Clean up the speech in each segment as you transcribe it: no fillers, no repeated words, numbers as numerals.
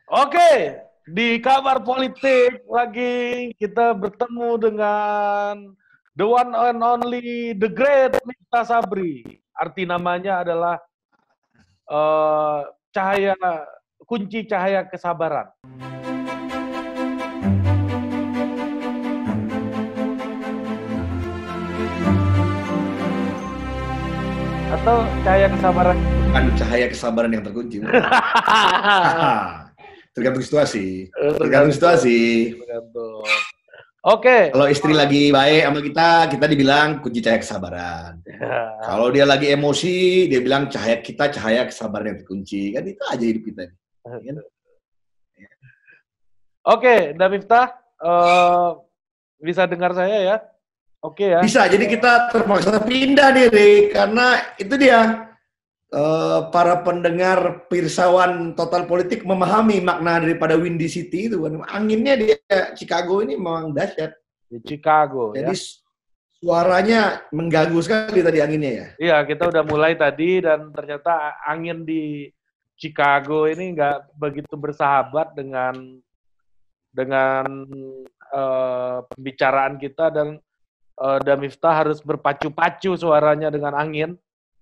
Oke, di kabar politik lagi kita bertemu dengan the one and only, the great Miftah Sabri. Arti namanya adalah cahaya, kunci cahaya kesabaran. Atau cahaya kesabaran? Bukan cahaya kesabaran yang terkunci. Tergantung situasi. Tergantung. Oke. Kalau istri lagi baik sama kita dibilang kunci cahaya kesabaran. Ya. Kalau dia lagi emosi, dia bilang cahaya kesabaran yang terkunci. Kan itu aja hidup kita. Kan? Oke, Miftah, bisa dengar saya ya? Oke ya. Bisa, jadi kita terpaksa pindah nih, Rik, karena itu dia. Para pendengar pirsawan Total Politik memahami makna daripada Windy City itu kan. Anginnya dia Chicago ini memang dahsyat. Di Chicago. Jadi suaranya mengganggu sekali tadi anginnya ya. Iya, kita udah mulai tadi dan ternyata angin di Chicago ini nggak begitu bersahabat dengan pembicaraan kita, dan Miftah harus berpacu-pacu suaranya dengan angin.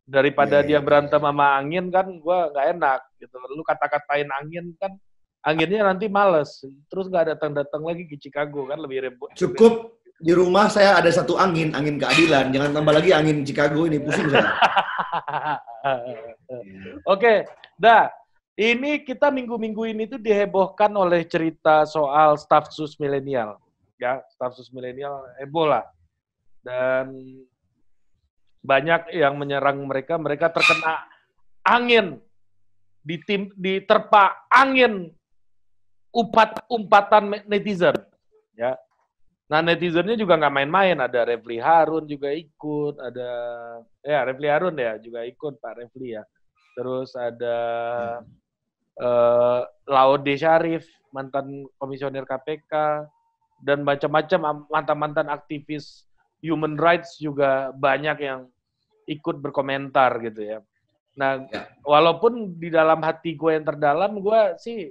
Daripada dia berantem sama angin kan, gue nggak enak gitu. Lu kata-katain angin kan, anginnya nanti males, terus nggak datang-datang lagi ke Chicago kan, lebih ribet. Cukup di rumah saya ada satu angin keadilan, jangan tambah lagi angin Chicago ini, pusing saya. Oke, ini kita minggu-minggu ini tuh dihebohkan oleh cerita soal staf sus milenial, ya, staf sus milenial heboh lah, dan banyak yang menyerang mereka terkena angin, diterpa angin umpatan netizen, ya. Nah, netizennya juga nggak main-main, ada Refli Harun juga ikut, ada Refli Harun ya juga ikut, Pak Refli ya. Terus ada Laude Syarif, mantan komisioner KPK, dan macam-macam mantan-mantan aktivis human rights juga banyak yang ikut berkomentar gitu ya. Nah, walaupun di dalam hati gue yang terdalam, gue sih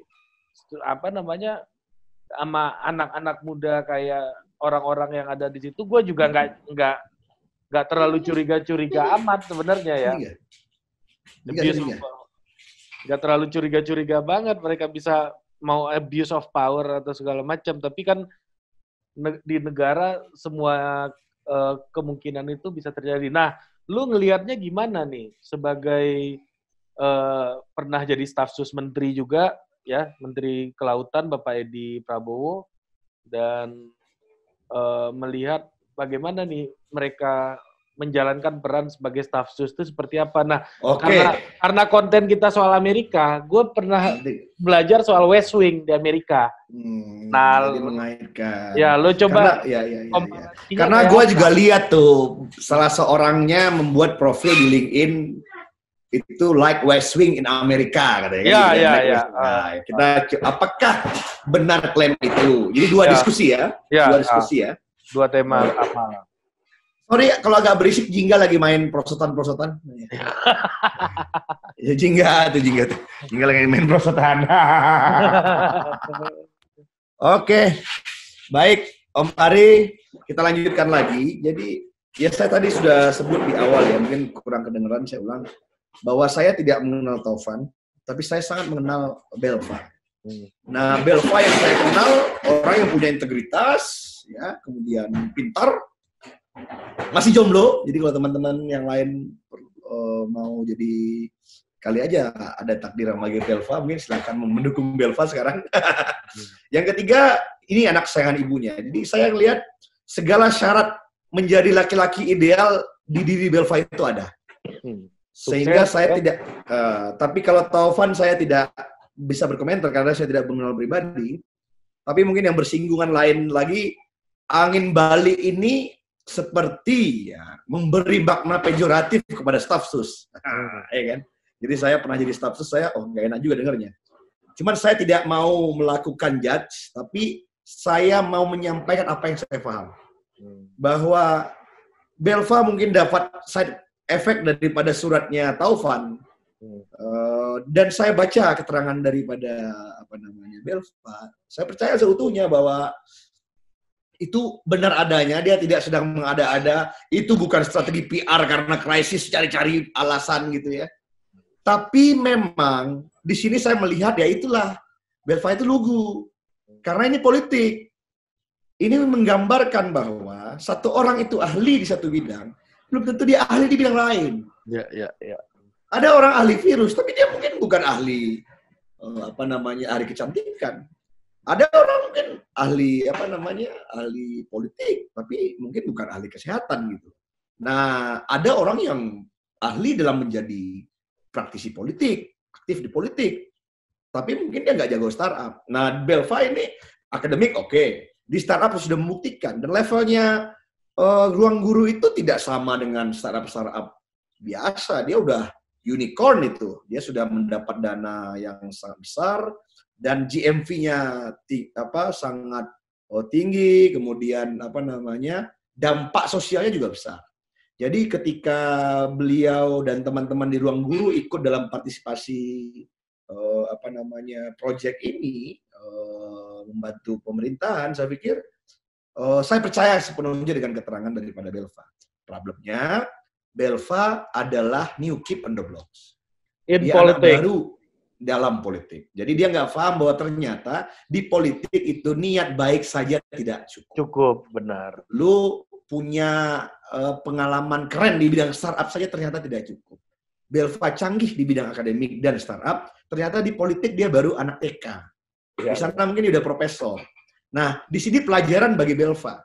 sama anak-anak muda kayak orang-orang yang ada di situ, gue juga nggak terlalu curiga-curiga amat sebenarnya ya. Nggak terlalu curiga-curiga banget, mereka bisa mau abuse of power atau segala macam, tapi kan di negara semua kemungkinan itu bisa terjadi. Nah, lu ngelihatnya gimana nih sebagai pernah jadi staf sus menteri juga ya, Menteri Kelautan Bapak Edi Prabowo, dan melihat bagaimana nih mereka menjalankan peran sebagai staf sus itu seperti apa. Nah, karena konten kita soal Amerika, gue pernah belajar soal West Wing di Amerika. Nah, mengaitkan. Ya, lo coba. Karena gue juga lihat tuh salah seorangnya membuat profil di LinkedIn itu like West Wing in Amerika katanya. Kita apakah benar klaim itu? Jadi dua diskusi ya. Dua tema apa? Sorry kalau agak berisik, Jingga lagi main prosotan. Ya Jingga lagi main prosotan. Oke. Baik, Om Ari, kita lanjutkan lagi. Jadi, ya saya tadi sudah sebut di awal ya, mungkin kurang kedengeran, saya ulang, bahwa saya tidak mengenal Taufan, tapi saya sangat mengenal Belva. Nah, Belva yang saya kenal, orang yang punya integritas, ya, kemudian pintar, masih jomblo. Jadi kalau teman-teman yang lain mau jadi, kali aja ada takdir sama Belva, mungkin silakan mendukung Belva sekarang. Yang ketiga, ini anak kesayangan ibunya. Jadi saya lihat segala syarat menjadi laki-laki ideal di diri Belva itu ada. Sehingga saya tidak, tapi kalau Taufan saya tidak bisa berkomentar karena saya tidak mengenal pribadi. Tapi mungkin yang bersinggungan lain lagi, angin Bali ini seperti ya memberi makna pejoratif kepada staf sus. Ya kan? Jadi saya pernah jadi staf sus, saya nggak enak juga dengarnya. Cuman saya tidak mau melakukan judge, tapi saya mau menyampaikan apa yang saya paham. Bahwa Belva mungkin dapat side effect daripada suratnya Taufan. Dan saya baca keterangan daripada Belva. Saya percaya seutuhnya bahwa itu benar adanya, dia tidak sedang mengada-ada, itu bukan strategi PR karena krisis cari-cari alasan gitu ya. Tapi memang di sini saya melihat ya itulah, Belva itu lugu. Karena ini politik. Ini menggambarkan bahwa satu orang itu ahli di satu bidang, belum tentu dia ahli di bidang lain. Ya. Ada orang ahli virus, tapi dia mungkin bukan ahli ahli kecantikan. Ada orang mungkin ahli politik, tapi mungkin bukan ahli kesehatan gitu. Nah, ada orang yang ahli dalam menjadi praktisi politik, aktif di politik, tapi mungkin dia nggak jago startup. Nah, Belva ini akademik oke. Di startup sudah membuktikan, dan levelnya Ruang Guru itu tidak sama dengan startup biasa. Dia udah unicorn itu. Dia sudah mendapat dana yang sangat besar, dan GMV-nya sangat tinggi, kemudian dampak sosialnya juga besar. Jadi ketika beliau dan teman-teman di Ruang Guru ikut dalam partisipasi proyek ini, membantu pemerintahan, saya pikir saya percaya sepenuhnya dengan keterangan daripada Belva. Problemnya, Belva adalah new kid on the blocks. Dia anak baru dalam politik. Jadi dia nggak paham bahwa ternyata di politik itu niat baik saja tidak cukup. Cukup, benar. Lu punya pengalaman keren di bidang startup saja ternyata tidak cukup. Belva canggih di bidang akademik dan startup, ternyata di politik dia baru anak TK. Di sana mungkin dia udah profesor. Nah, di sini pelajaran bagi Belva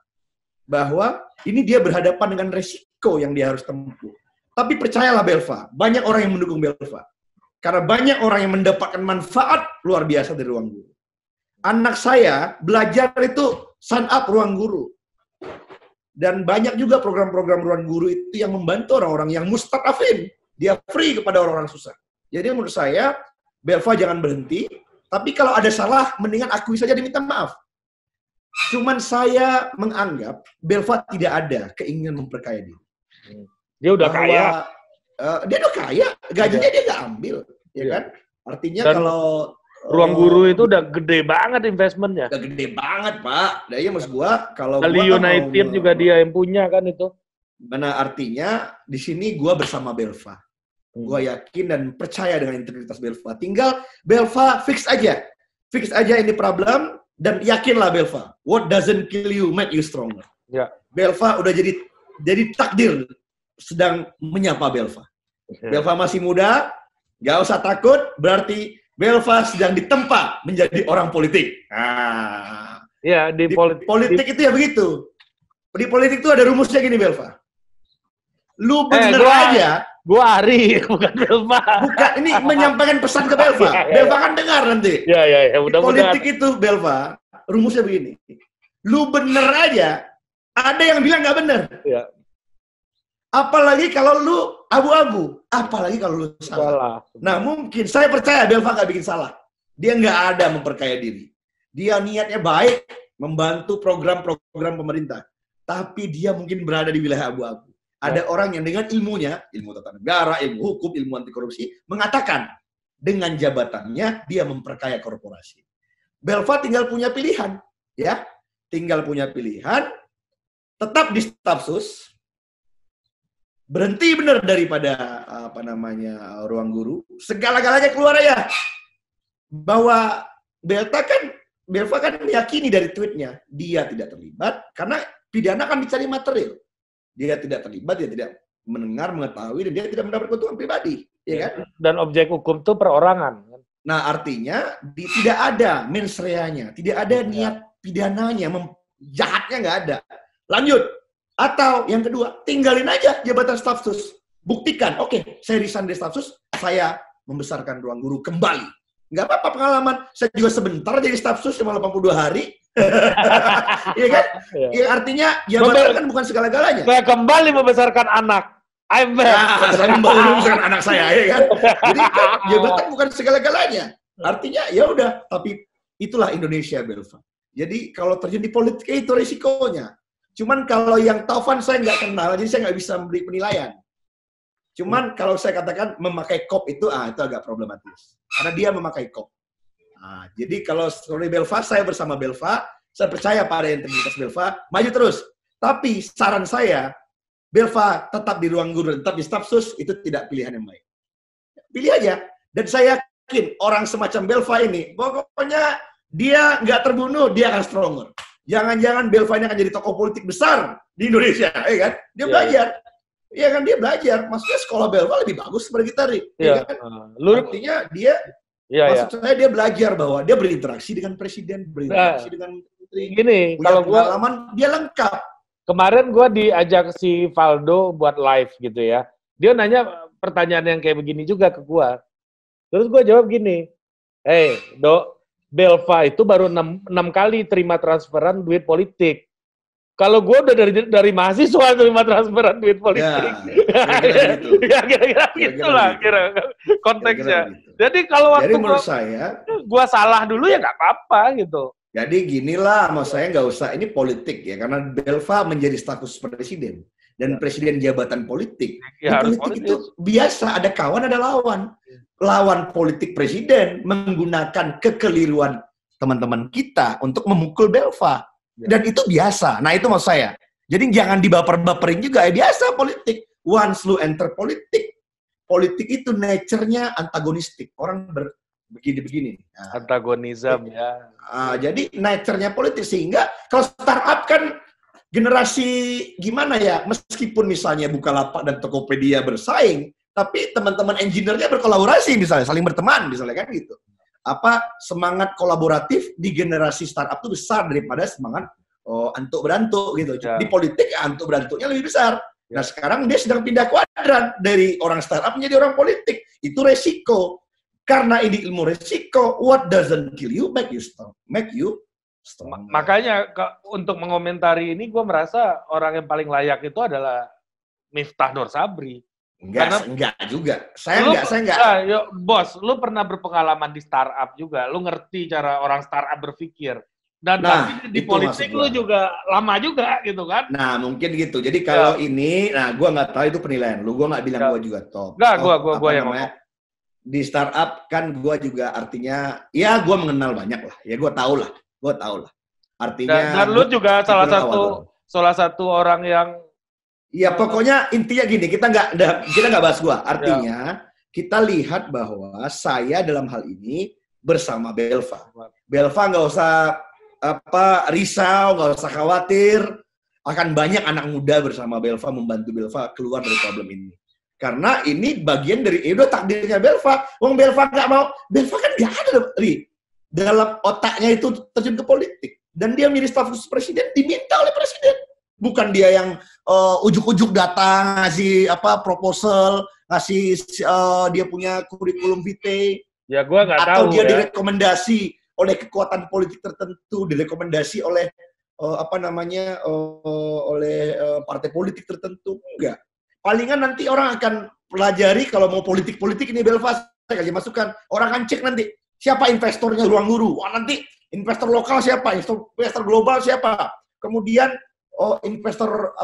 bahwa ini dia berhadapan dengan resiko yang dia harus tempuh. Tapi percayalah Belva, banyak orang yang mendukung Belva. Karena banyak orang yang mendapatkan manfaat luar biasa dari Ruang Guru. Anak saya belajar itu sign up Ruang Guru. Dan banyak juga program-program Ruang Guru itu yang membantu orang-orang yang mustadafin. Dia free kepada orang-orang susah. Jadi menurut saya, Belva jangan berhenti. Tapi kalau ada salah, mendingan akui saja diminta maaf. Cuman saya menganggap Belva tidak ada keinginan memperkaya diri. Dia udah kaya. Dia udah kaya, gajinya dia nggak ambil, ya kan? Artinya dan kalau Ruang Guru itu udah gede banget investmentnya. Udah gede banget, Pak. Nah, iya maksud gua kalau Bali United juga dia yang punya kan itu. Mana artinya di sini gua bersama Belva. Gua yakin dan percaya dengan integritas Belva. Tinggal Belva fix aja ini problem dan yakinlah Belva. What doesn't kill you make you stronger. Ya. Belva udah jadi takdir sedang menyapa Belva. Belva masih muda, gak usah takut, berarti Belva sedang ditempa menjadi orang politik. Nah, ya, di politik itu ya begitu. Di politik itu ada rumusnya gini, Belva. Lu bener aja. Gua Ari, bukan Belva. Bukan, ini menyampaikan pesan ke Belva. Belva kan dengar nanti. Ya, di politik itu, Belva, rumusnya begini. Lu bener aja, ada yang bilang gak bener. Ya. Apalagi kalau lu abu-abu, apalagi kalau lu salah. Nah, mungkin saya percaya Belva nggak bikin salah. Dia nggak ada memperkaya diri. Dia niatnya baik, membantu program-program pemerintah. Tapi dia mungkin berada di wilayah abu-abu. Ada orang yang dengan ilmunya, ilmu tata negara, ilmu hukum, ilmu anti korupsi, mengatakan dengan jabatannya dia memperkaya korporasi. Belva tinggal punya pilihan, ya, tinggal punya pilihan, tetap di staf sus. Berhenti benar daripada Ruang Guru, segala-galanya keluar aja. Bahwa Belva kan meyakini dari tweetnya, dia tidak terlibat karena pidana kan dicari material. Dia tidak terlibat, dia tidak mendengar, mengetahui, dan dia tidak mendapat keuntungan pribadi, ya kan? Dan objek hukum itu perorangan. Nah, artinya tidak ada mens reanya, tidak ada niat pidananya, jahatnya nggak ada. Lanjut. Atau yang kedua, tinggalin aja jabatan staf sus. Buktikan, oke, saya resign dari staf sus, saya membesarkan Ruang Guru kembali. Nggak apa-apa pengalaman. Saya juga sebentar jadi staf sus cuma 82 hari. Iya kan? Ya, artinya jabatan kan bukan segala-galanya. Saya kembali membesarkan anak. I'm back. Nah, saya kembali membesarkan anak saya, ya kan? Jadi kan, jabatan bukan segala-galanya. Artinya ya udah, tapi itulah Indonesia, Belva. Jadi kalau terjadi politik itu risikonya. Cuman kalau yang Taufan saya nggak kenal, jadi saya nggak bisa memberi penilaian. Cuman kalau saya katakan memakai kop itu agak problematis. Karena dia memakai kop. Jadi kalau story Belva, saya bersama Belva, saya percaya pada integritas Belva, maju terus. Tapi saran saya, Belva tetap di ruang guru, tetap di staf sus, itu tidak pilihan yang baik. Pilih aja. Dan saya yakin orang semacam Belva ini, pokoknya dia nggak terbunuh, dia akan stronger. Jangan-jangan Belva ini akan jadi tokoh politik besar di Indonesia, ya kan? Dia belajar. Iya kan, dia belajar. Maksudnya sekolah Belva lebih bagus daripada kita, Ri. Ya kan? Artinya dia, maksud saya dia belajar bahwa dia berinteraksi dengan presiden, berinteraksi dengan menteri. Gini, kalau pengalaman, dia lengkap. Kemarin gue diajak si Valdo buat live gitu ya. Dia nanya pertanyaan yang kayak begini juga ke gue. Terus gue jawab gini, Dok, Belva itu baru 6 kali terima transferan duit politik. Kalau gue udah dari mahasiswa terima transferan duit politik. Ya, kira-kira gitulah konteksnya. Gitu. Jadi kalau waktu menurut saya, gue salah dulu ya nggak apa-apa gitu. Jadi ginilah, maksud saya nggak usah, ini politik ya, karena Belva menjadi status presiden. Dan presiden jabatan politik. Ya, di politik itu biasa, ada kawan, ada lawan. Lawan politik presiden menggunakan kekeliruan teman-teman kita untuk memukul Belva. Dan itu biasa. Nah itu maksud saya. Jadi jangan dibaper-baperin juga. Biasa politik. Once lu enter politik, politik itu nature-nya antagonistik. Orang begini-begini. Antagonisme ya. Jadi nature-nya politik. Sehingga kalau startup kan generasi gimana ya, meskipun misalnya Bukalapak dan Tokopedia bersaing, tapi teman-teman engineer-nya berkolaborasi misalnya, saling berteman misalnya kan gitu. Semangat kolaboratif di generasi startup itu besar daripada semangat antuk berantuk gitu. Ya. Di politik antuk berantuknya lebih besar. Ya. Nah sekarang dia sedang pindah kuadran dari orang startup menjadi orang politik. Itu resiko. Karena ini ilmu resiko, what doesn't kill you make you strong. Makanya untuk mengomentari ini, gue merasa orang yang paling layak itu adalah Miftah Nur Sabri. Enggak juga. Saya enggak. Bos, lu pernah berpengalaman di startup juga. Lu ngerti cara orang startup berpikir. Dan tapi di politik lu juga lama juga gitu kan. Nah, mungkin gitu. Jadi kalau ini, gue nggak tahu itu penilaian lu. Gue nggak bilang gue juga top. Enggak, gue yang ngomong. Di startup kan gue juga artinya, ya gue mengenal banyak lah. Ya gue tahu lah. Artinya. Dan lu juga salah satu orang yang. Ya pokoknya intinya gini, kita nggak bahas gua. Artinya kita lihat bahwa saya dalam hal ini bersama Belva. Belva nggak usah risau, nggak usah khawatir. Akan banyak anak muda bersama Belva membantu Belva keluar dari problem ini. Karena ini bagian dari udah takdirnya Belva. Wong Belva nggak mau, Belva kan nggak ada dalam otaknya itu terjun ke politik. Dan dia milih staf khusus presiden diminta oleh presiden. Bukan dia yang ujuk-ujuk datang ngasih proposal, ngasih dia punya kurikulum vitae. Ya gua nggak tahu. Atau dia direkomendasi oleh kekuatan politik tertentu, direkomendasi oleh oleh partai politik tertentu. Enggak. Palingan nanti orang akan pelajari kalau mau politik ini Belva saya kasih masukan. Orang akan cek nanti siapa investornya ruang guru. Wah nanti investor lokal siapa, investor global siapa. Kemudian investor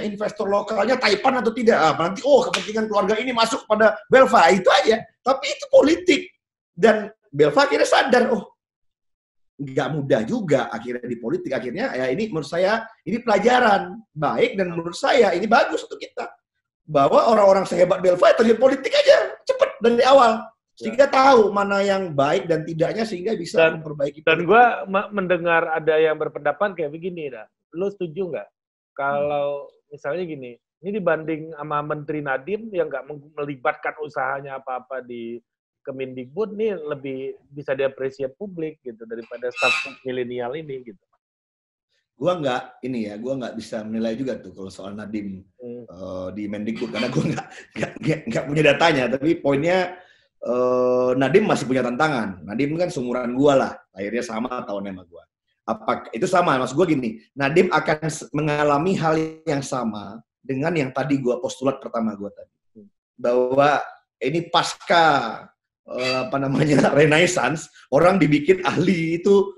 investor lokalnya Taipan atau tidak. Nanti kepentingan keluarga ini masuk pada Belva, itu aja. Tapi itu politik. Dan Belva akhirnya sadar, nggak mudah juga akhirnya di politik. Akhirnya ya ini menurut saya ini pelajaran baik dan menurut saya ini bagus untuk kita. Bahwa orang-orang sehebat Belva terjun politik aja cepat dari awal. Sehingga tahu mana yang baik dan tidaknya sehingga bisa memperbaiki. Dan gue mendengar ada yang berpendapat kayak begini, lu setuju nggak? Kalau misalnya gini, ini dibanding sama Menteri Nadiem yang nggak melibatkan usahanya apa-apa di Kemendikbud, nih lebih bisa diapresiasi publik gitu daripada staf milenial ini gitu. Gua nggak bisa menilai juga tuh kalau soal Nadiem di Mendikbud karena gua nggak punya datanya. Tapi poinnya Nadiem masih punya tantangan. Nadiem kan seumuran gua lah, akhirnya sama tahunnya sama gua. Itu sama, maksud gue gini, Nadiem akan mengalami hal yang sama dengan yang tadi gue postulat pertama gue tadi. Bahwa ini pasca Renaissance, orang dibikin ahli itu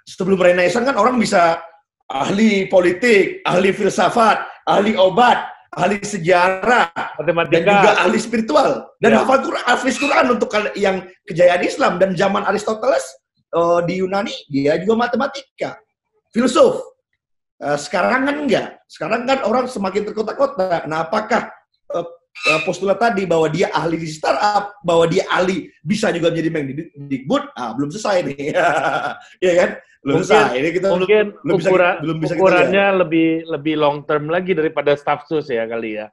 sebelum Renaissance kan orang bisa ahli politik, ahli filsafat, ahli obat, ahli sejarah, dan Matematika. juga ahli spiritual. Dan Ya. hafal Quran, hafiz Quran untuk yang kejayaan Islam. Dan zaman Aristoteles di Yunani, dia juga matematika. Filsuf. Sekarang kan enggak. Sekarang kan orang semakin terkotak-kotak. Nah, apakah postulat tadi bahwa dia ahli di startup, bahwa dia ahli bisa juga menjadi Mendikbud, belum selesai nih. Iya kan? Belum selesai. Ini kita mungkin belum bisa ukurannya lebih long term lagi daripada staff sus ya kali ya.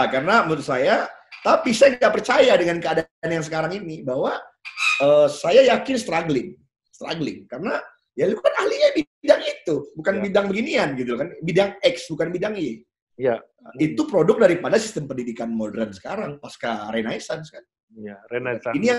Karena menurut saya, tapi saya nggak percaya dengan keadaan yang sekarang ini bahwa saya yakin struggling karena ya lu kan ahlinya bidang itu, bukan bidang beginian gitu kan, bidang X bukan bidang Y. Ya. Itu produk daripada sistem pendidikan modern sekarang pasca Renaissance kan. Ya, Renaissance. Ini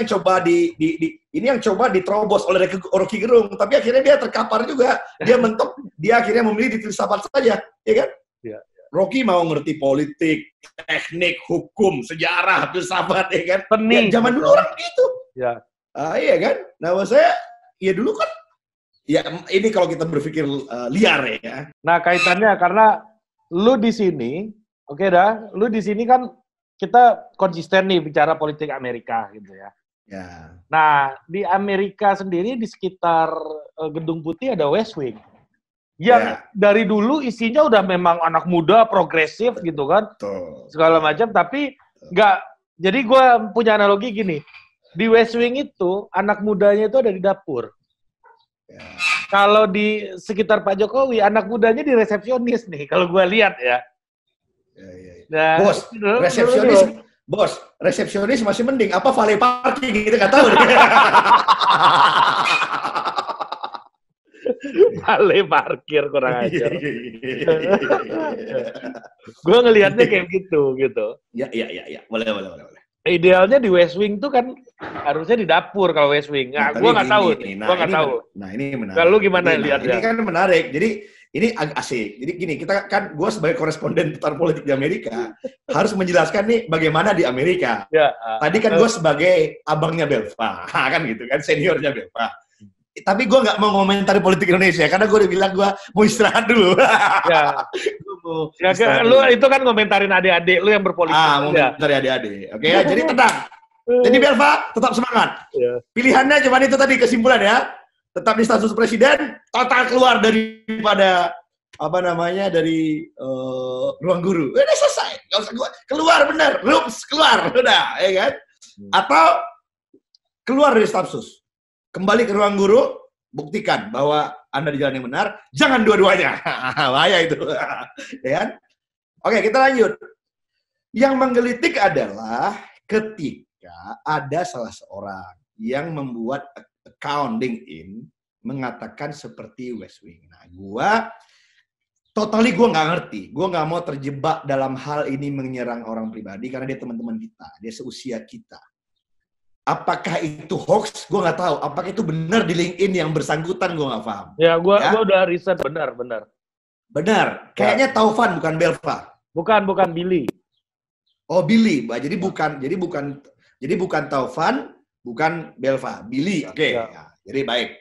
yang coba diterobos oleh Rocky Gerung, tapi akhirnya dia terkapar juga. Dia mentok, dia akhirnya memilih di filsafat saja, ya kan? Ya. Rocky mau ngerti politik, teknik, hukum, sejarah, filsafat, ya kan? Seni. Ya, zaman dulu orang begitu. Ya. Iya kan? Nah, maksud saya, ya dulu kan, ya ini kalau kita berpikir liar ya. Nah, kaitannya karena lu di sini, oke dah, lu di sini kan kita konsisten nih bicara politik Amerika gitu ya. Ya. Nah, di Amerika sendiri di sekitar Gedung Putih ada West Wing. Yang dari dulu isinya udah memang anak muda, progresif gitu kan. Betul. Segala macam, tapi nggak. Jadi gue punya analogi gini. Di West Wing itu, anak mudanya itu ada di dapur. Ya. Kalau di sekitar Pak Jokowi, anak mudanya di resepsionis nih, kalau gue lihat ya. Ya. Nah, Bos, resepsionis masih mending. Apa valet parking kita nggak tahu. Valet parkir kurang ajar. Gue ngelihatnya kayak gitu. Ya. Boleh. Idealnya di West Wing tuh kan harusnya di dapur kalau West Wing. Nah, gue nggak tahu. Nah, ini menarik. Kalau gimana lihatnya? Ini kan menarik. Jadi ini agak asik. Jadi gini, kita kan, gue sebagai koresponden putar politik di Amerika harus menjelaskan nih bagaimana di Amerika. Ya, Tadi kan gue sebagai abangnya Belva, kan gitu kan, seniornya Belva. Tapi gue nggak mau komentari politik Indonesia karena gue udah bilang gue mau istirahat dulu. Lu itu kan komentarin adik-adik lu yang berpolitik. Komentari adik-adik. Oke ya, jadi tenang. Jadi Belva tetap semangat. Ya. Pilihannya cuma itu tadi kesimpulan ya. Tetap di status presiden, total keluar daripada dari ruang guru. Udah selesai, nggak usah keluar bener, rups keluar, udah, ya kan? Atau keluar dari stafsus, kembali ke ruang guru, buktikan bahwa Anda di jalan yang benar, jangan dua-duanya, bahaya itu, ya kan? Oke, kita lanjut. Yang menggelitik adalah ketika ada salah seorang yang membuat account LinkedIn mengatakan seperti West Wing. Nah, gue nggak ngerti. Gue nggak mau terjebak dalam hal ini menyerang orang pribadi karena dia teman-teman kita, dia seusia kita. Apakah itu hoax? Gue nggak tahu. Apakah itu benar di LinkedIn yang bersangkutan? Gue nggak paham. Ya, gue udah riset benar. Benar. Kayaknya Taufan bukan Belva. Bukan Billy. Oh, Billy. Jadi bukan Taufan. Bukan Belva, Billy. Oke. Ya, jadi baik.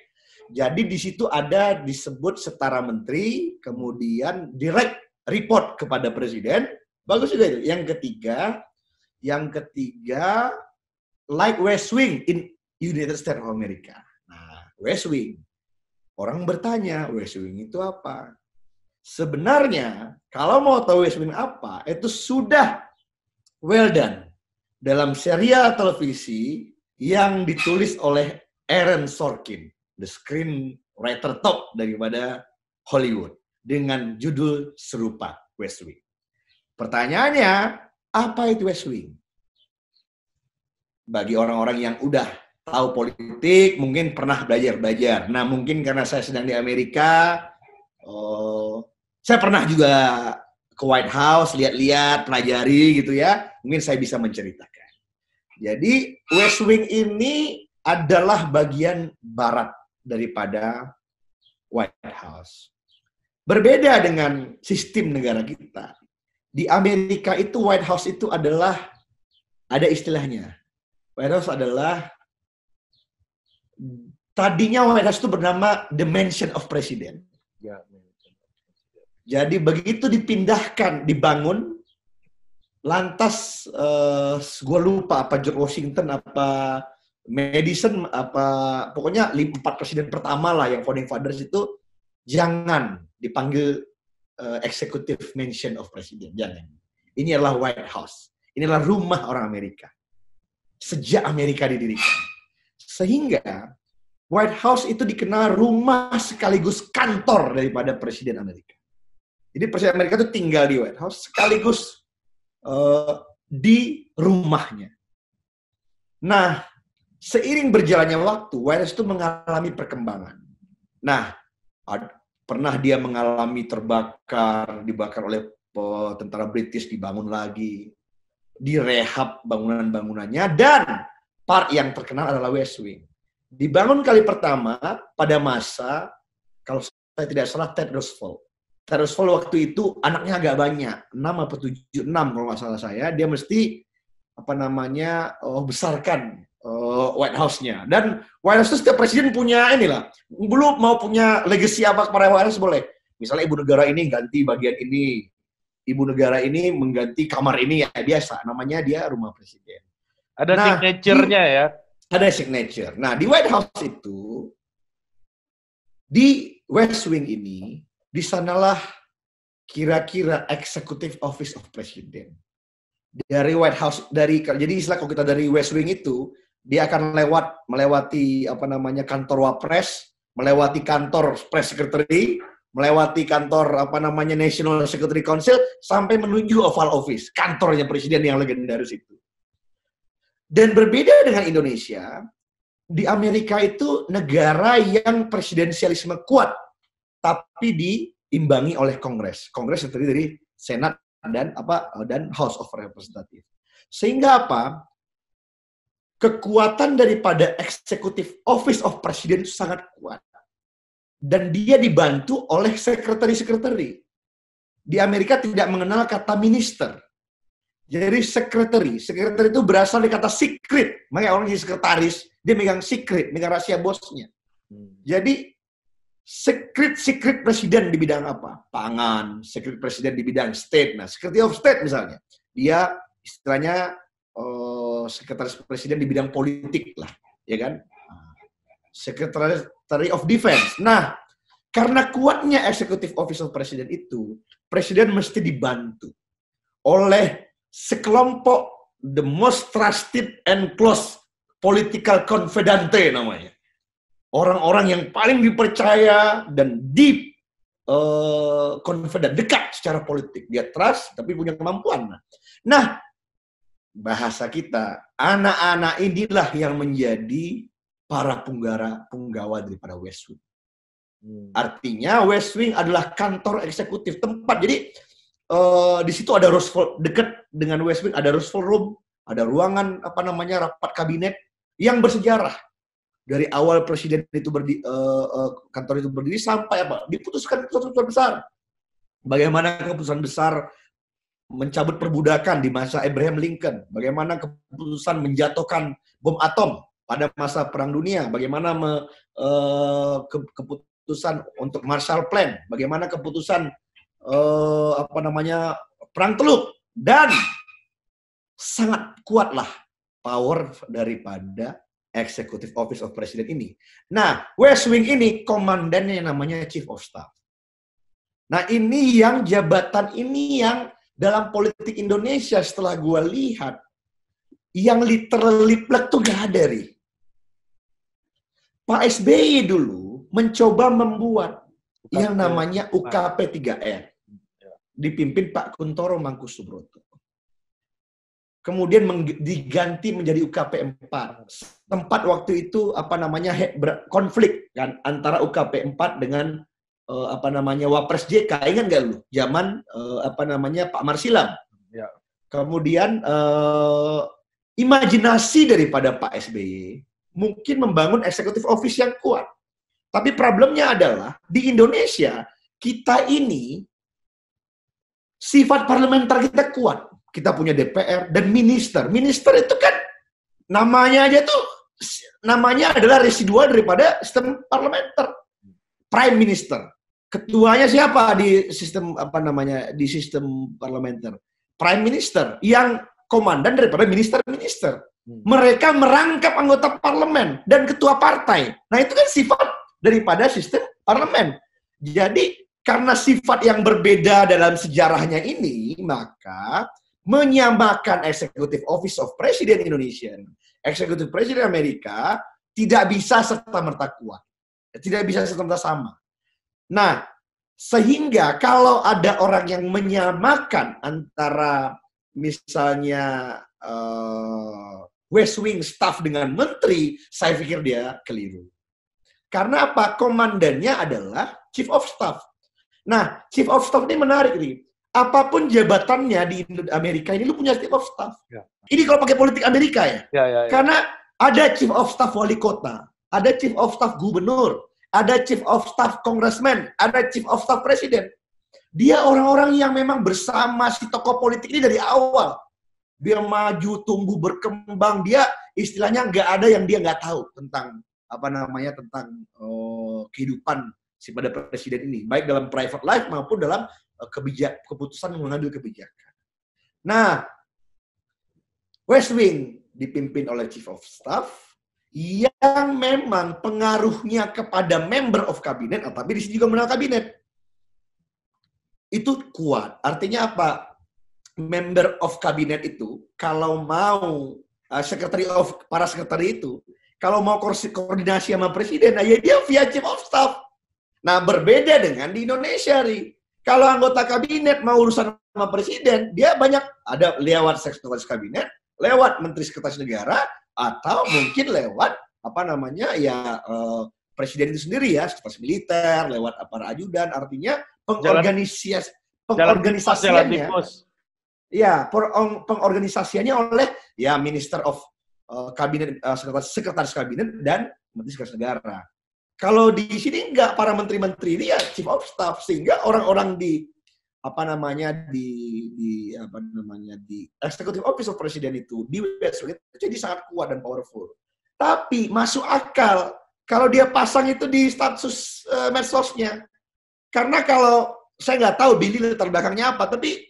Jadi di situ ada disebut setara menteri, kemudian direct report kepada presiden. Bagus juga itu. Yang ketiga like West Wing in United States of America. Nah, West Wing. Orang bertanya, West Wing itu apa? Sebenarnya, kalau mau tahu West Wing apa, itu sudah well done. Dalam serial televisi yang ditulis oleh Aaron Sorkin, the screenwriter top daripada Hollywood, dengan judul serupa, West Wing. Pertanyaannya, apa itu West Wing? Bagi orang-orang yang udah tahu politik, mungkin pernah belajar. Nah, mungkin karena saya sedang di Amerika, saya pernah juga ke White House, lihat-lihat, pelajari gitu ya, mungkin saya bisa menceritakan. Jadi West Wing ini adalah bagian barat daripada White House. Berbeda dengan sistem negara kita. Di Amerika itu White House itu adalah, ada istilahnya. White House adalah, tadinya White House itu bernama The Mansion of President. Jadi begitu dipindahkan, dibangun, lantas gue lupa apa George Washington, apa Madison, apa pokoknya 4 presiden pertama lah yang founding fathers itu jangan dipanggil executive mansion of president, jangan. Ini adalah White House. Ini adalah rumah orang Amerika. Sejak Amerika didirikan. Sehingga White House itu dikenal rumah sekaligus kantor daripada Presiden Amerika. Jadi Presiden Amerika itu tinggal di White House sekaligus di rumahnya. Nah, seiring berjalannya waktu, White House itu mengalami perkembangan. Nah, pernah dia mengalami dibakar oleh tentara British, dibangun lagi, direhab bangunan-bangunannya, dan part yang terkenal adalah West Wing. Dibangun kali pertama pada masa, kalau saya tidak salah, Ted Roosevelt. Ted Roosevelt waktu itu anaknya agak banyak, 6 atau 7, 6 kalau nggak salah saya. Dia mesti besarkan White House-nya. Dan White House itu setiap presiden punya inilah. Belum mau punya legacy apa kepada White House boleh. Misalnya ibu negara ini ganti bagian ini, ibu negara ini mengganti kamar ini, ya biasa. Namanya dia rumah presiden. Ada signature-nya ya. Ada signature. Nah, di White House itu, di West Wing ini, di sanalah kira-kira executive office of president. Dari White House, jadi istilah kalau kita dari West Wing itu, dia akan melewati kantor Wapres, melewati kantor Press Secretary, melewati kantor National Security Council, sampai menuju Oval Office, kantornya presiden yang legendaris itu. Dan berbeda dengan Indonesia, di Amerika itu negara yang presidensialisme kuat, tapi diimbangi oleh Kongres. Kongres yang terdiri dari Senat dan House of Representatives. Sehingga kekuatan daripada Executive Office of President itu sangat kuat. Dan dia dibantu oleh sekretari-sekretari. Di Amerika tidak mengenal kata minister. Jadi sekretari itu berasal dari kata secret. Makanya orang jadi sekretaris, dia megang secret, megang rahasia bosnya. Jadi secret presiden di bidang apa? Pangan, secret presiden di bidang state. Nah, Secretary of State misalnya, dia istilahnya sekretaris presiden di bidang politik lah, ya kan? Secretary of Defense. Nah, karena kuatnya Executive Office of President itu, presiden mesti dibantu oleh sekelompok the most trusted and close political confidante namanya. Orang-orang yang paling dipercaya dan deep confident, dekat secara politik. Dia trust tapi punya kemampuan. Nah, bahasa kita, anak-anak inilah yang menjadi para punggawa daripada West Wing. Artinya West Wing adalah kantor eksekutif, tempat. Jadi di situ ada Roosevelt, dekat dengan West Wing ada Roosevelt Room, ada ruangan rapat kabinet yang bersejarah. Dari awal presiden itu kantor itu berdiri sampai diputuskan keputusan besar. Bagaimana keputusan besar mencabut perbudakan di masa Abraham Lincoln, bagaimana keputusan menjatuhkan bom atom pada masa Perang Dunia, bagaimana keputusan untuk Marshall Plan, bagaimana keputusan Perang Teluk, dan sangat kuatlah power daripada Executive Office of President ini. Nah, West Wing ini komandannya namanya Chief of Staff. Nah, jabatan ini yang dalam politik Indonesia setelah gue lihat, yang literally plek tuh gak ada, Ri. Pak SBY dulu mencoba membuat yang namanya UKP 3R. Dipimpin Pak Kuntoro Mangkusubroto. Kemudian diganti menjadi UKP 4. Tempat waktu itu konflik kan antara UKP 4 dengan Wapres JK. Ingat nggak lu? Zaman Pak Marsilam. Ya. Kemudian imajinasi daripada Pak SBY mungkin membangun executive office yang kuat. Tapi problemnya adalah di Indonesia kita ini sifat parlementer kita kuat. Kita punya DPR dan minister. Minister itu kan namanya adalah residual daripada sistem parlementer. Prime Minister. Ketuanya siapa di sistem di sistem parlementer? prime minister yang komandan daripada minister-minister. Mereka merangkap anggota parlemen dan ketua partai. Nah, itu kan sifat daripada sistem parlemen. Jadi, karena sifat yang berbeda dalam sejarahnya ini, maka menyamakan Executive Office of President Indonesia, Executive President Amerika, tidak bisa serta-merta kuat. Tidak bisa serta-merta sama. Nah, sehingga kalau ada orang yang menyamakan antara misalnya West Wing staff dengan menteri, saya pikir dia keliru. Karena apa? Komandannya adalah Chief of Staff. Nah, Chief of Staff ini menarik nih. Apapun jabatannya di Amerika ini, lu punya Chief of Staff. Ya. Ini kalau pakai politik Amerika ya. Karena ada Chief of Staff wali kota, ada Chief of Staff gubernur, ada Chief of Staff congressman, ada Chief of Staff presiden. Dia orang-orang yang memang bersama si tokoh politik ini dari awal. Dia maju, tumbuh, berkembang. Dia istilahnya nggak ada yang dia nggak tahu tentang tentang kehidupan si pada presiden ini, baik dalam private life maupun dalam keputusan mengambil kebijakan. Nah, West Wing dipimpin oleh Chief of Staff yang memang pengaruhnya kepada member of cabinet, tapi di sini juga mengenal kabinet. Itu kuat. Artinya apa? Member of cabinet itu kalau mau para sekretari itu kalau mau koordinasi sama presiden, nah ya dia via Chief of Staff. Nah, berbeda dengan di Indonesia, Ri. Kalau anggota kabinet mau urusan sama presiden, dia banyak ada lewat sekretaris kabinet, lewat menteri sekretaris negara, atau mungkin lewat presiden itu sendiri ya, sekretaris militer, lewat para ajudan, artinya pengorganisasiannya. Ya, pengorganisasiannya oleh ya Minister of Kabinet, sekretaris kabinet dan menteri sekretaris negara. Kalau di sini enggak, para menteri-menteri ini ya Chief of Staff, sehingga orang-orang di Executive Office of President itu di West Wing itu jadi sangat kuat dan powerful. Tapi masuk akal kalau dia pasang itu di status medsosnya. Karena kalau saya nggak tahu Billy latar belakangnya apa, tapi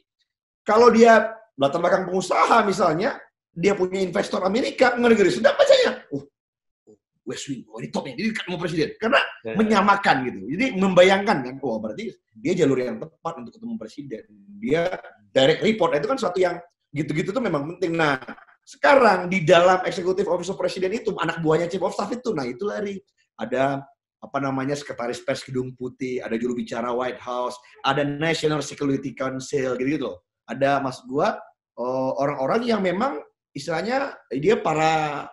kalau dia latar belakang pengusaha misalnya, dia punya investor Amerika, ngeri-ngeri sedap bacanya. West Wing, ini top ini dekat sama presiden. Karena menyamakan gitu. Jadi membayangkan kan, berarti dia jalur yang tepat untuk ketemu presiden. Dia direct report, itu kan suatu yang gitu-gitu tuh memang penting. Nah, sekarang di dalam Executive Office of President itu, anak buahnya Chief of Staff itu, nah itu lari. Ada sekretaris pers Gedung Putih, ada juru bicara White House, ada National Security Council, gitu-gitu loh. Ada maksud gua orang-orang yang memang istilahnya dia para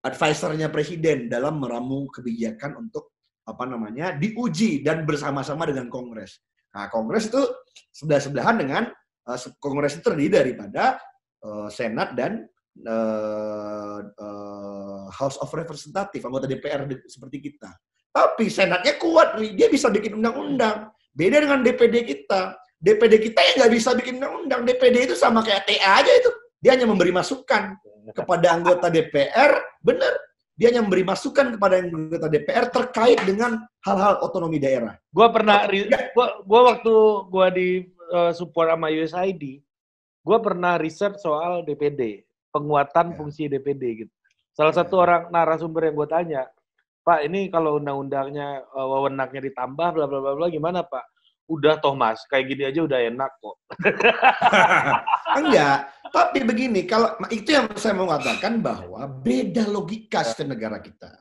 advisernya presiden dalam meramu kebijakan untuk diuji dan bersama-sama dengan Kongres. Nah, Kongres itu sebelah-sebelahan dengan Kongres itu terdiri daripada Senat dan House of Representative, anggota DPR seperti kita. Tapi Senatnya kuat, dia bisa bikin undang-undang. Beda dengan DPD kita. DPD kita yang nggak bisa bikin undang-undang. DPD itu sama kayak TA aja itu. Dia hanya memberi masukan kepada anggota DPR, benar. Dia hanya memberi masukan kepada anggota DPR terkait dengan hal-hal otonomi daerah. Gua waktu gua di support sama USAID, gua pernah riset soal DPD, penguatan fungsi DPD gitu. Salah satu orang narasumber yang gua tanya, Pak, ini kalau undang-undangnya wewenangnya ditambah, bla bla bla bla, gimana Pak? Udah toh Mas, kayak gini aja udah enak kok. Enggak, tapi begini, kalau itu yang saya mau katakan bahwa beda logika sistem negara kita.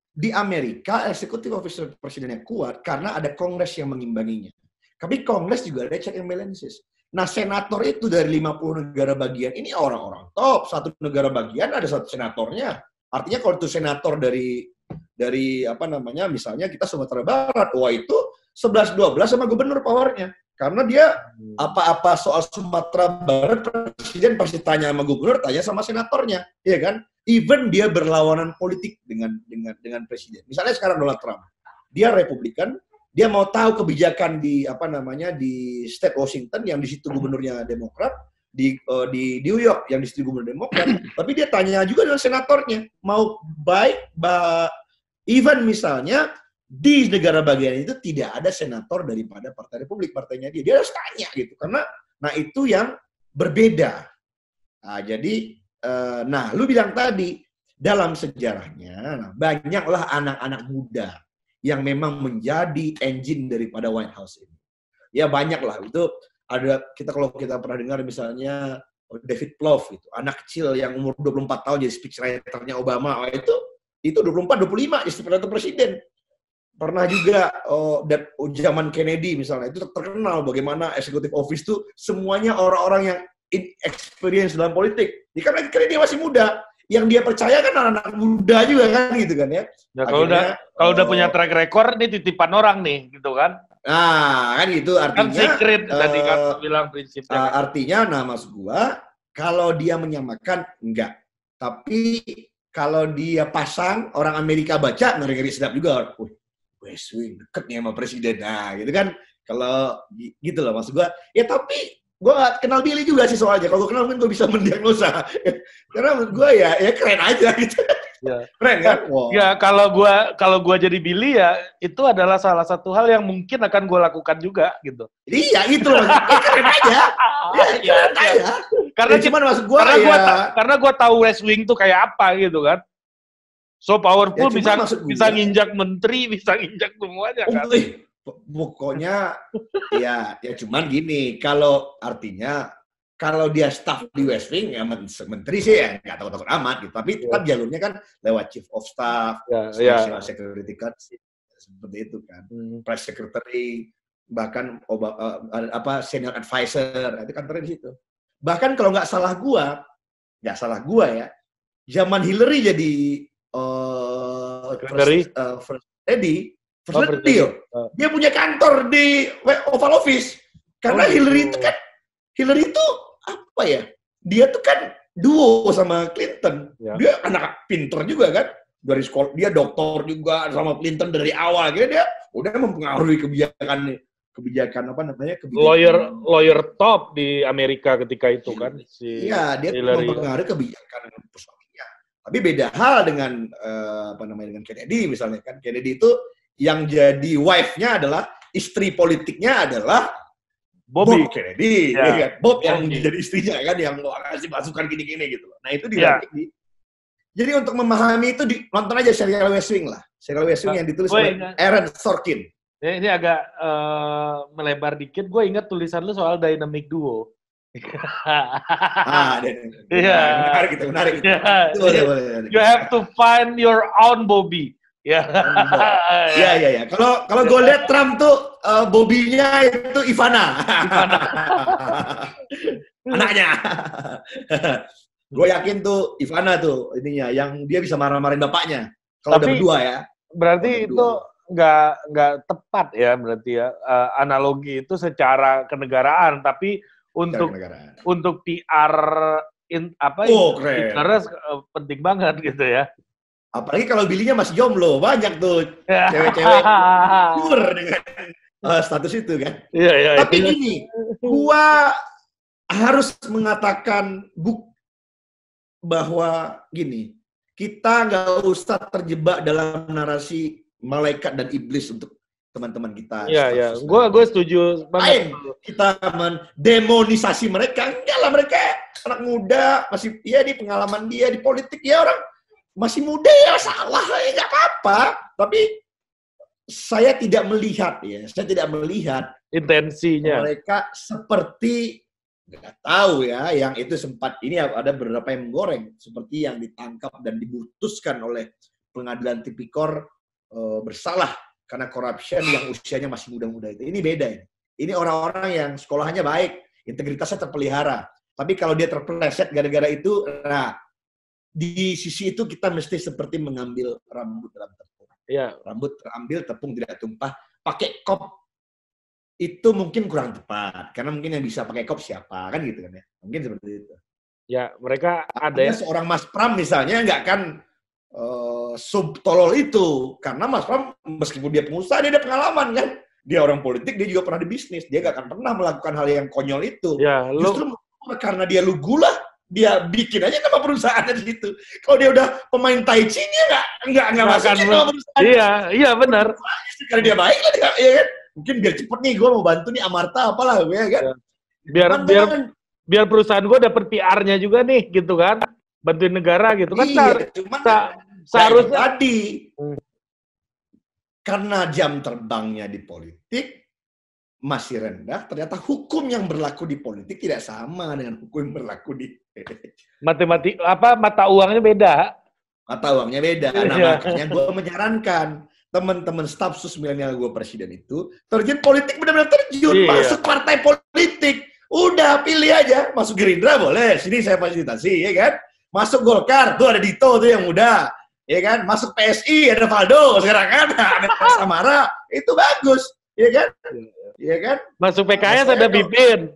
Di Amerika, Executive Office presidennya kuat karena ada Kongres yang mengimbanginya. Tapi Kongres juga ada check and balances. Nah, senator itu dari 50 negara bagian, ini orang-orang top. Satu negara bagian ada satu senatornya. Artinya kalau itu senator dari misalnya kita Sumatera Barat, wah itu 11-12 sama gubernur powernya. Karena dia apa-apa soal Sumatera Barat, presiden pasti tanya sama gubernur, tanya sama senatornya, ya kan? Even dia berlawanan politik dengan presiden. Misalnya sekarang Donald Trump, dia Republikan, dia mau tahu kebijakan di state Washington yang di situ gubernurnya Demokrat, di New York yang di situ gubernur Demokrat, tapi dia tanya juga dengan senatornya, mau even misalnya di negara bagian itu tidak ada senator daripada Partai Republik, partainya dia harus tanya gitu, karena nah itu yang berbeda. Nah, jadi, lu bilang tadi, dalam sejarahnya, banyaklah anak-anak muda yang memang menjadi engine daripada White House ini. Ya banyak lah, itu ada, kalau kita pernah dengar misalnya David Plouffe, gitu, anak kecil yang umur 24 tahun jadi speechwriter-nya Obama, itu 24-25 jadi presiden. Pernah juga zaman Kennedy misalnya, itu terkenal bagaimana executive office itu semuanya orang-orang yang experience dalam politik. Karena dia masih muda, yang dia percaya kan anak-anak muda juga kan gitu kan ya. Ya kalau udah punya track record, ini titipan orang nih gitu kan. Nah, kan itu artinya kan secret tadi kan bilang prinsipnya. Artinya, maksud gua kalau dia menyamakan enggak. Tapi kalau dia pasang, orang Amerika baca ngeri-ngeri sedap juga. West Wing deket nih sama presiden. Nah, gitu kan. Kalau gitu loh maksud gua. Ya tapi gua gak kenal Billy juga sih soalnya. Kalau gua kenal mungkin gua bisa mendiagnosa. Karena menurut gua ya keren aja gitu. Ya. Keren kan? Wow. Ya kalau gua jadi Billy ya itu adalah salah satu hal yang mungkin akan gua lakukan juga gitu. Iya itu loh. Keren aja. Ya, keren aja. Karena ya, cuman maksud gua karena gua tahu West Wing tuh kayak apa gitu kan. So powerful, ya, bisa nginjak menteri, bisa nginjak semuanya kan. Pokoknya ya cuman gini, artinya kalau dia staff di West Wing ya menteri sih ya nggak takut-takut amat gitu. Tapi tetap jalurnya kan lewat chief of staff, national security council seperti itu kan, press secretary, bahkan senior advisor, itu kan keren di situ. Bahkan kalau nggak salah gua ya, zaman Hillary jadi first lady, dia punya kantor di Oval Office. Karena Hillary itu apa ya? Dia tuh kan duo sama Clinton. Ya. Dia anak pinter juga kan. Dari sekolah dia doktor juga sama Clinton dari awal. Dia udah mempengaruhi kebijakan apa namanya? Lawyer top di Amerika ketika itu kan si dia mempengaruhi kebijakan personalnya. Tapi beda hal dengan dengan Kennedy misalnya kan. Kennedy itu yang jadi wife-nya adalah istri politiknya adalah Bob Kennedy, ya. Bob yang jadi istrinya kan, yang ngasih masukan gini-gini gitu loh. Nah itu dilatih. Jadi untuk memahami itu nonton aja serial West Wing lah. Serial West Wing yang ditulis oleh Aaron Sorkin. Ini agak melebar dikit. Gue ingat tulisan lu soal dynamic duo. Menarik. Itu boleh. You have to find your own Bobby. Ya. Kalau gue lihat Trump tuh Bobby-nya itu Ivana. Anaknya. Gue yakin tuh Ivana tuh ininya yang dia bisa marah-marahin bapaknya. Kalau udah berdua ya. Berarti itu nggak tepat ya berarti ya analogi itu secara kenegaraan, tapi untuk PR karena penting banget gitu ya. Apalagi kalau Billy-nya masih jomblo, banyak tuh cewek-cewek pur dengan status itu kan. Iya. Tapi gini, gua harus mengatakan bahwa gini, kita nggak usah terjebak dalam narasi malaikat dan iblis untuk teman-teman kita. Iya. Gue setuju banget. Kita mendemonisasi mereka, enggak lah, mereka anak muda, masih di pengalaman dia di politik, orang masih muda ya salah, nggak apa-apa. Tapi saya tidak melihat intensinya. Mereka seperti nggak tahu ya, yang itu sempat ini ada beberapa yang menggoreng seperti yang ditangkap dan diputuskan oleh pengadilan tipikor bersalah karena corruption yang usianya masih muda-muda itu. Ini beda ini. Ini orang-orang yang sekolahnya baik, integritasnya terpelihara. Tapi kalau dia terpeleset gara-gara itu, di sisi itu kita mesti seperti mengambil rambut dalam tepung. Ya. Rambut terambil, tepung tidak tumpah. Pakai kop itu mungkin kurang tepat. Karena mungkin yang bisa pakai kop siapa, kan gitu kan ya. Mungkin seperti itu. Ya, mereka ada seorang Mas Pram misalnya nggak akan subtolol itu. Karena Mas Pram meskipun dia pengusaha, dia ada pengalaman kan. Dia orang politik, dia juga pernah di bisnis. Dia nggak akan pernah melakukan hal yang konyol itu. Ya, justru karena dia lugu lah, dia bikin aja nama perusahaannya di situ. Kalau dia udah pemain Tai Chi, dia nggak masukin nama perusahaan. Iya benar. Karena dia baik lah, ya kan. Mungkin biar cepet nih, gue mau bantu nih Amarta apalah, ya kan. Biar biar perusahaan gue dapet PR-nya juga nih, gitu kan. Bantuin negara gitu kan. Iya, cuman seharusnya tadi karena jam terbangnya di politik masih rendah, ternyata hukum yang berlaku di politik tidak sama dengan hukum yang berlaku di mata uangnya beda. Mata uangnya beda. Nah, makanya gue menyarankan teman-teman staf sus milenial gue presiden itu terjun politik, benar-benar terjun, masuk partai politik. Udah pilih aja, masuk Gerindra boleh, sini saya fasilitasi, ya kan? Masuk Golkar, tuh ada Dito tuh yang muda, ya kan? Masuk PSI ada Valdo sekarang kan, ada Samara, itu bagus, ya kan? Ya kan? Masuk PKS ada Pipin.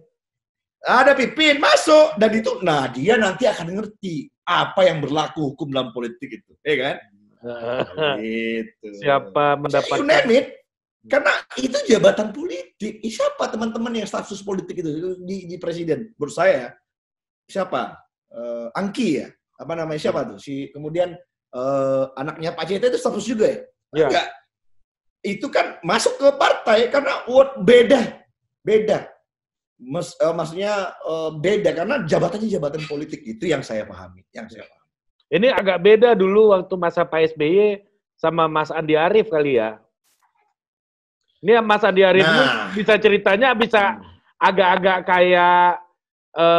Ada Pipin masuk, dan itu, nah dia nanti akan ngerti apa yang berlaku hukum dalam politik itu, ya kan? Gitu. Siapa mendapatkan? You name it. Karena itu jabatan politik. Siapa teman-teman yang stafsus politik itu di presiden? Menurut saya siapa? Angki ya? Apa namanya, siapa tuh? Kemudian anaknya Pak CT itu stafsus juga ya? Ya. Enggak. Itu kan masuk ke partai karena beda. Maksudnya beda karena jabatannya jabatan politik, itu yang saya pahami. Ini agak beda dulu waktu masa Pak SBY sama Mas Andi Arief kali ya. Ini Mas Andi Arief ini bisa ceritanya bisa agak-agak kayak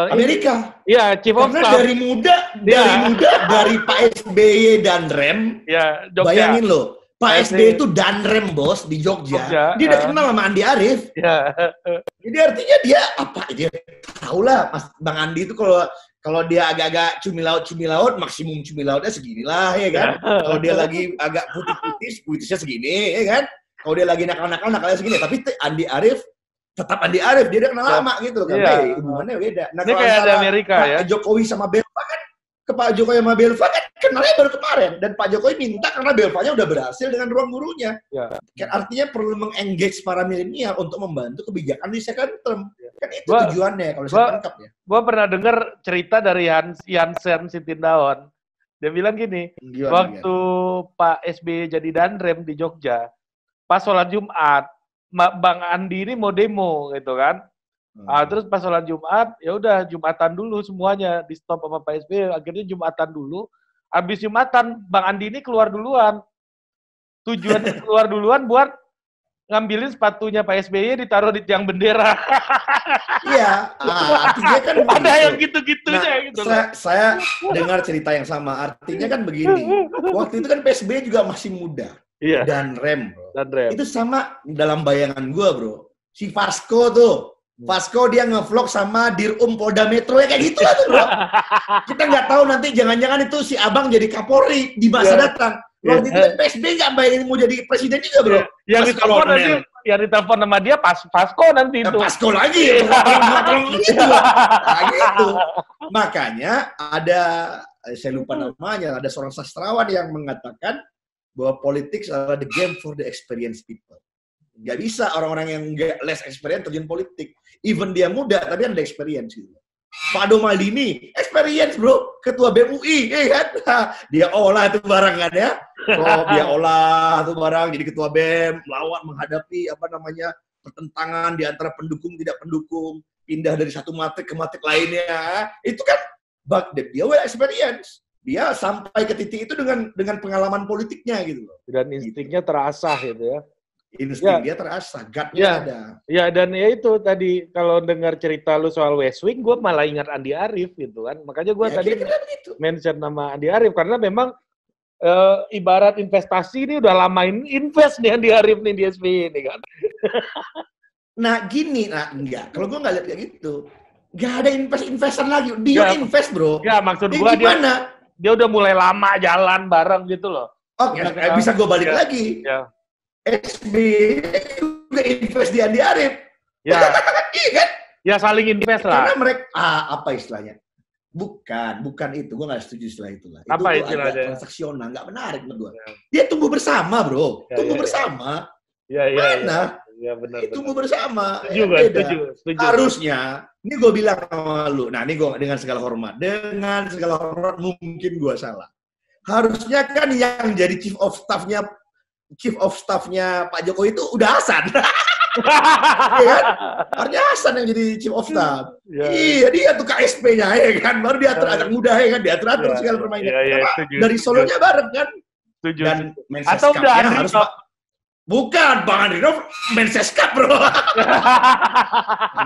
Amerika. Iya, Chief of Staff. Dari muda dari Pak SBY dan Rem. Ya, bayangin loh, Pak SBY itu dan Rem bos di Jogja. Dia udah kenal sama Andi Arief. Ya. Jadi artinya dia tahu lah, Mas Bang Andi itu kalau dia agak-agak cumi laut, maksimum cumi lautnya seginilah, ya kan? Kalau dia lagi agak puitisnya segini, ya kan? Kalau dia lagi nakalnya segini. Tapi Andi Arief tetap Andi Arief, dia udah kenal lama gitu kan. Hubungannya beda. Nah, ini kayak ada Amerika Pak ya. Jokowi sama Belva kan, ke Pak Jokowi sama Belva kan kenalnya baru kemarin, dan Pak Jokowi minta karena Belvanya udah berhasil dengan ruang gurunya. Ya. Kan artinya perlu meng-engage para milenial untuk membantu kebijakan di second term. Kan itu tujuannya kalau saya tangkap ya. Gua pernah dengar cerita dari Jansen Sitindaon. Dia bilang gini, waktu Pak SBY jadi danrem di Jogja, pas sholat Jumat, Bang Andi ini mau demo gitu kan. Terus pas sholat Jumat, ya udah Jumatan dulu semuanya, di stop sama Pak SBY, akhirnya Jumatan dulu. Habis Jumatan, Bang Andi ini keluar duluan. Tujuan keluar duluan buat ngambilin sepatunya Pak SBY ditaruh di tiang bendera. Iya, artinya kan ada yang gitu-gitunya gitu. Saya dengar cerita yang sama, artinya kan begini. Waktu itu kan Pak SBY juga masih muda. Iya. Dan Rem. Itu sama dalam bayangan gua, bro. Si Vasco tuh. Vasco dia ngevlog sama Dirum Polda Metro, ya kayak gitu lah tuh, bro. Kita nggak tahu nanti jangan-jangan itu si abang jadi Kapolri di masa datang. Waktu itu kan PSB nggak bayangin mau jadi presiden juga, bro. Yang ditelepon nanti, yang ditelepon sama dia Vasco nanti itu. Vasco lagi. Gitu. Makanya ada, saya lupa namanya, ada seorang sastrawan yang mengatakan bahwa politik adalah the game for the experienced people. Nggak bisa orang-orang yang less experience terjun politik. Even dia muda, tapi ada experience gitu. Pak Domaldini, experience bro, ketua BEM UI, kan? Dia olah itu barang kan ya. Dia olah itu barang, jadi ketua BEM, melawan menghadapi pertentangan di antara pendukung tidak pendukung, pindah dari satu matrik ke matrik lainnya. Itu kan, dia well experience. Dia sampai ke titik itu dengan pengalaman politiknya gitu loh. Dan instingnya terasah gitu ya. Insting dia terasa, gut-nya ada. Ya, dan ya itu tadi kalau dengar cerita lu soal West Wing, gue malah ingat Andi Arief gitu kan. Makanya gue tadi mention nama Andi Arief karena memang ibarat investasi ini udah lama invest nih Andi Arief nih di SBY ini kan. Nah gini, enggak. Kalau gue nggak lihat kayak gitu, nggak ada investan lagi. Dia invest bro. Ya maksud gue dia udah mulai lama jalan bareng gitu loh. Oke, bisa gue balik lagi. Ya. SBY juga invest di Andi Arief. Ya. Iya kan? Ya saling invest lah. Karena mereka, apa istilahnya? Bukan itu. Gue nggak setuju istilah itulah. Apa itu istilahnya? Transaksional, nggak menarik menurut gue. Dia tumbuh bersama bro. Tumbuh bersama. Mana? Ya benar. Tumbuh bersama. Setuju. Harusnya, ini gue bilang sama lu. Nah ini gue dengan segala hormat. Mungkin gue salah. Harusnya kan yang jadi chief of staff-nya Pak Jokowi itu udah Hasan. Iya kan? Artinya Hasan yang jadi chief of staff. Iya, dia tuh KSP-nya ya kan. Baru diatur anak muda ya kan, diatur-atur segala permainan. Dari solonya bareng kan. Dan atau udah harus bukan Bang Andrinov, Menseskap bro.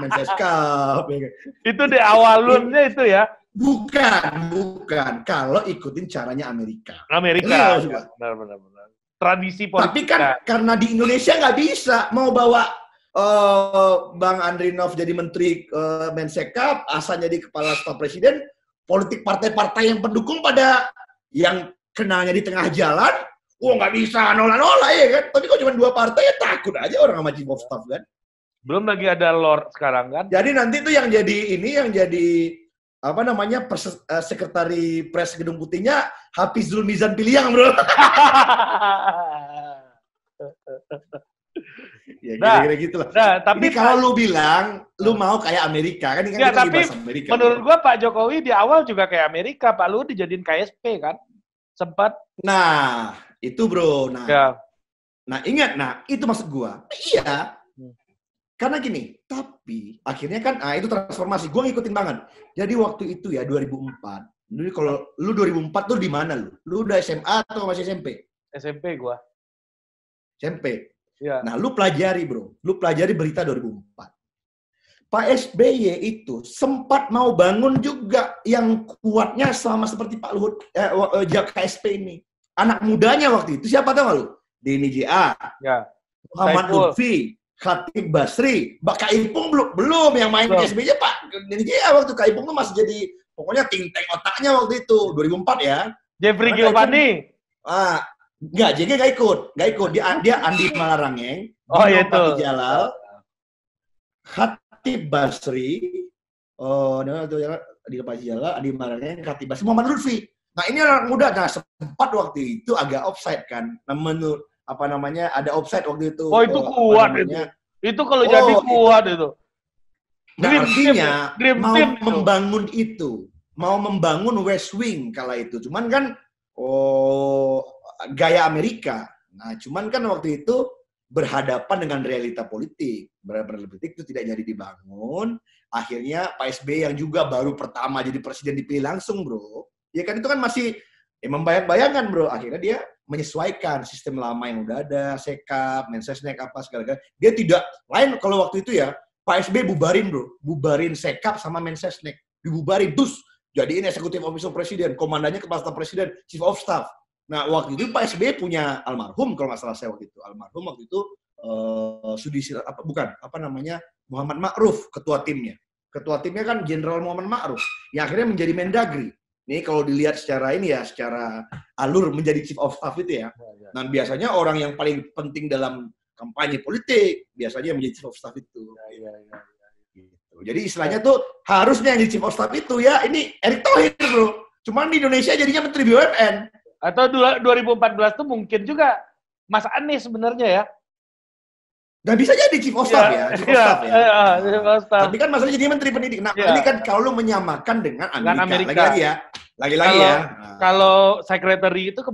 Menseskap. Ya. Itu di awalnya itu ya. Bukan. Kalau ikutin caranya Amerika. Amerika. Ya, benar. Tradisi politik. Tapi kan karena di Indonesia nggak bisa mau bawa Bang Andrinov jadi menteri Mensekap, Hasan jadi kepala staf presiden, politik partai-partai yang pendukung pada yang kenalnya di tengah jalan, nggak bisa nola-nola ya kan. Tapi kalau cuma 2 partai ya takut aja orang sama chief of staff kan. Belum lagi ada Lord sekarang kan. Jadi nanti tuh yang jadi apa namanya sekretari pres Gedung Putihnya Hafizul Mizan Piliang bro. Ya kira-kira gitulah. Tapi kalau lu bilang lu mau kayak Amerika kan ya, tapi Amerika, menurut gua Pak Jokowi di awal juga kayak Amerika, Pak Luhut dijadiin KSP kan. Sempat. Nah, itu bro. Nah, ingat, itu maksud gua. Iya. Karena gini, tapi akhirnya kan, itu transformasi. Gua ngikutin banget. Jadi waktu itu ya 2004. Jadi kalau lu 2004 tuh di mana lu? Lu udah SMA atau masih SMP? SMP gua. SMP. Ya. Nah, lu pelajari bro. Lu pelajari berita 2004. Pak SBY itu sempat mau bangun juga yang kuatnya sama seperti Pak Luhut, KSP ini. Anak mudanya waktu itu siapa tahu lu? Denny J.A. Ya. Muhammad Lutfi, Khatib Basri, Mbak Kaipung belum yang main di SBY Pak Denny J.A. waktu Kaipung tuh masih jadi pokoknya ting-teng otaknya waktu itu 2004 ya. Jeffrey Giovanni. Enggak, JG nggak ikut. Dia Andi Malarangeng, itu. Jalal, Khatib Basri, Adi Jalal, Andi Malarangeng, Khatib Basri, Muhammad Lutfi. Nah ini anak muda, sempat waktu itu agak offside kan, menurut ada offside waktu itu. Oh itu kuat itu. Itu kalau jadi kuat itu. Nah, artinya mau membangun West Wing kala itu, cuman kan gaya Amerika. Nah, cuman kan waktu itu berhadapan dengan realita politik. Politik itu tidak jadi dibangun. Akhirnya Pak SBY yang juga baru pertama jadi presiden dipilih langsung, bro. Ya kan itu kan masih membayang-bayangan, bro. Akhirnya dia menyesuaikan sistem lama yang udah ada, Sekap, Mensesnek apa segala-galanya. Dia tidak lain kalau waktu itu ya, Pak SBY bubarin, bro. Bubarin Sekap sama Mensesnek. Dibubarin, terus jadiin eksekutif officer presiden, komandannya kepala staf presiden, chief of staff. Nah, waktu itu Pak SBY punya almarhum, kalau nggak salah saya waktu itu. Almarhum waktu itu Muhammad Ma'ruf, ketua timnya. Ketua timnya kan Jenderal Muhammad Ma'ruf, yang akhirnya menjadi Mendagri. Nih kalau dilihat secara alur menjadi chief of staff itu ya. Nah, biasanya orang yang paling penting dalam kampanye politik, biasanya menjadi chief of staff itu. Gitu. Jadi istilahnya tuh harusnya yang jadi chief of staff itu ya, ini Erick Thohir, bro. Cuman di Indonesia jadinya Menteri BUMN. Atau 2014 tuh mungkin juga Mas Anies sebenarnya ya. Nggak bisa jadi chief of staff ya. Chief of staff. Tapi kan masalahnya jadi menteri pendidikan. Nah, ini kan kalau lu menyamakan dengan Amerika. Lagi-lagi ya. Kalau secretary itu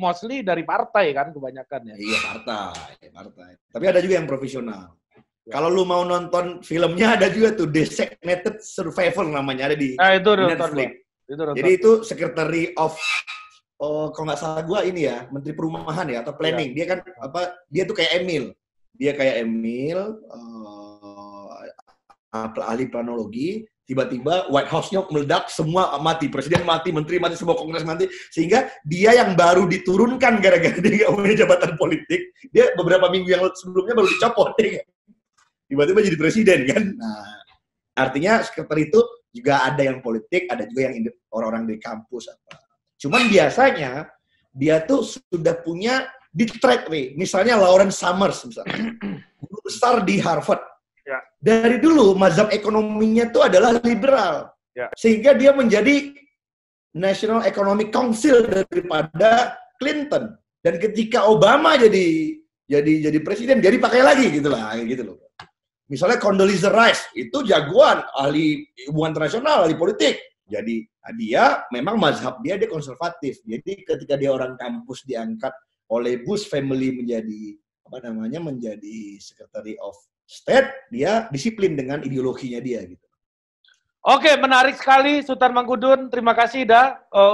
mostly dari partai kan kebanyakan ya. Iya, partai. Tapi ada juga yang profesional. Kalau lu mau nonton filmnya ada juga tuh Designated Survivor namanya, ada di Netflix. Jadi itu secretary of kalau nggak salah gua ini ya, Menteri Perumahan ya atau Planning. Dia kan dia tuh kayak Emil. Dia kayak Emil, ahli planologi, tiba-tiba White House-nya meledak, semua mati, presiden mati, menteri mati, semua kongres mati, sehingga dia yang baru diturunkan gara-gara dia nggak punya jabatan politik, dia beberapa minggu yang sebelumnya baru dicopot, ya. Tiba-tiba jadi presiden kan. Nah, artinya sekretari itu juga ada yang politik, ada juga yang orang-orang dari kampus apa. Cuman biasanya dia tuh sudah punya di track nih, misalnya Lawrence Summers misalnya, guru besar di Harvard. Ya. Dari dulu mazhab ekonominya tuh adalah liberal, sehingga dia menjadi National Economic Council daripada Clinton. Dan ketika Obama jadi presiden, dia dipakai lagi gitu loh. Misalnya Condoleezza Rice itu jagoan, ahli hubungan internasional, ahli politik. Jadi dia memang mazhab dia konservatif. Jadi ketika dia orang kampus diangkat oleh Bush family menjadi menjadi Secretary of State, dia disiplin dengan ideologinya dia gitu. Oke, menarik sekali Sultan Mangkudun. Terima kasih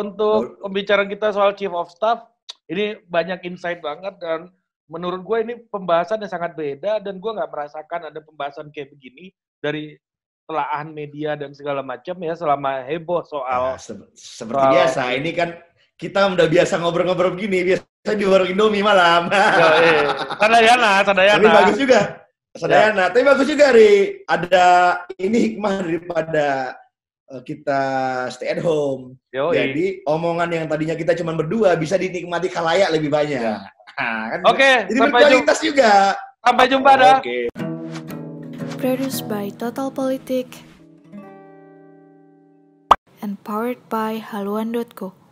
untuk pembicaraan kita soal Chief of Staff. Ini banyak insight banget dan menurut gue ini pembahasan yang sangat beda dan gue nggak merasakan ada pembahasan kayak begini dari telaah media dan segala macam ya selama heboh soal seperti biasa. Ini kan kita udah biasa ngobrol-ngobrol begini, biasa di warung Indomie malam. Sadayana. Tapi bagus juga. Sadayana. Tapi bagus juga, Ri. Ada ini hikmah daripada kita stay at home. Jadi omongan yang tadinya kita cuma berdua bisa dinikmati khalayak lebih banyak. Oke. Jadi berkualitas juga. Sampai jumpa dah. Oke. Produced by Total Politik and powered by haluan.co.